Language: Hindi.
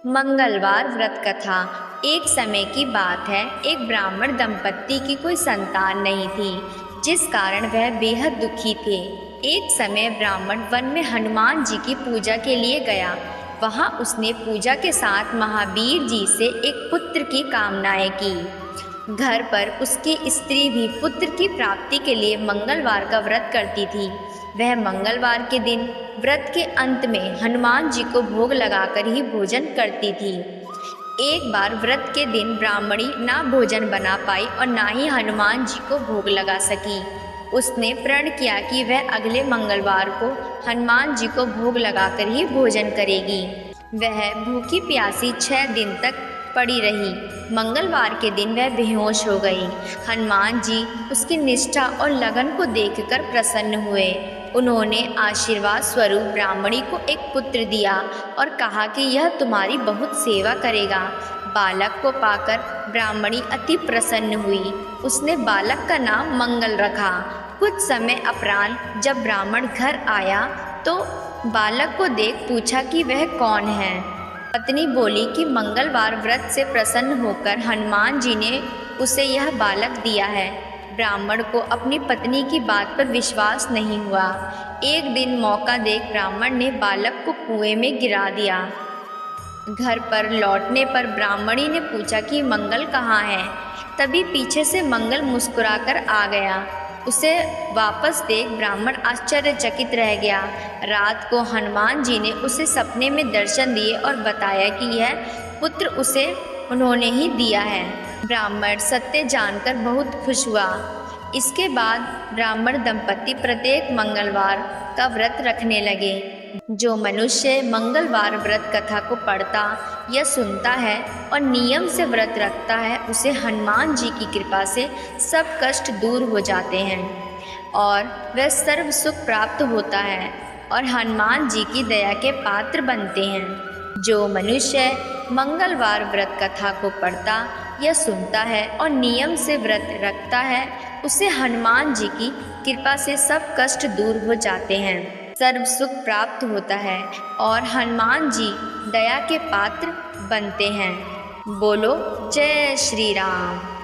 मंगलवार व्रत कथा। एक समय की बात है, एक ब्राह्मण दंपत्ति की कोई संतान नहीं थी, जिस कारण वह बेहद दुखी थे। एक समय ब्राह्मण वन में हनुमान जी की पूजा के लिए गया। वहां उसने पूजा के साथ महावीर जी से एक पुत्र की कामनाएं की। घर पर उसकी स्त्री भी पुत्र की प्राप्ति के लिए मंगलवार का व्रत करती थी। वह मंगलवार के दिन व्रत के अंत में हनुमान जी को भोग लगाकर ही भोजन करती थी। एक बार व्रत के दिन ब्राह्मणी ना भोजन बना पाई और ना ही हनुमान जी को भोग लगा सकी। उसने प्रण किया कि वह अगले मंगलवार को हनुमान जी को भोग लगाकर ही भोजन करेगी। वह भूखी प्यासी 6 दिन तक पड़ी रही। मंगलवार के दिन वह बेहोश हो गई। हनुमान जी उसकी निष्ठा और लगन को देखकर प्रसन्न हुए। उन्होंने आशीर्वाद स्वरूप ब्राह्मणी को एक पुत्र दिया और कहा कि यह तुम्हारी बहुत सेवा करेगा। बालक को पाकर ब्राह्मणी अति प्रसन्न हुई। उसने बालक का नाम मंगल रखा। कुछ समय अपराह्न जब ब्राह्मण घर आया तो बालक को देख पूछा कि वह कौन है। पत्नी बोली कि मंगलवार व्रत से प्रसन्न होकर हनुमान जी ने उसे यह बालक दिया है। ब्राह्मण को अपनी पत्नी की बात पर विश्वास नहीं हुआ। एक दिन मौका देख ब्राह्मण ने बालक को कुएं में गिरा दिया। घर पर लौटने पर ब्राह्मणी ने पूछा कि मंगल कहाँ है। तभी पीछे से मंगल मुस्कुराकर आ गया। उसे वापस देख ब्राह्मण आश्चर्यचकित रह गया। रात को हनुमान जी ने उसे सपने में दर्शन दिए और बताया कि यह पुत्र उसे उन्होंने ही दिया है। ब्राह्मण सत्य जानकर बहुत खुश हुआ। इसके बाद ब्राह्मण दंपत्ति प्रत्येक मंगलवार का व्रत रखने लगे। जो मनुष्य मंगलवार व्रत कथा को पढ़ता या सुनता है और नियम से व्रत रखता है, उसे हनुमान जी की कृपा से सब कष्ट दूर हो जाते हैं और वह सर्व सुख प्राप्त होता है और हनुमान जी की दया के पात्र बनते हैं। जो मनुष्य मंगलवार व्रत कथा को पढ़ता या सुनता है और नियम से व्रत रखता है, उसे हनुमान जी की कृपा से सब कष्ट दूर हो जाते हैं, सर्व सुख प्राप्त होता है और हनुमान जी दया के पात्र बनते हैं। बोलो जय श्री राम।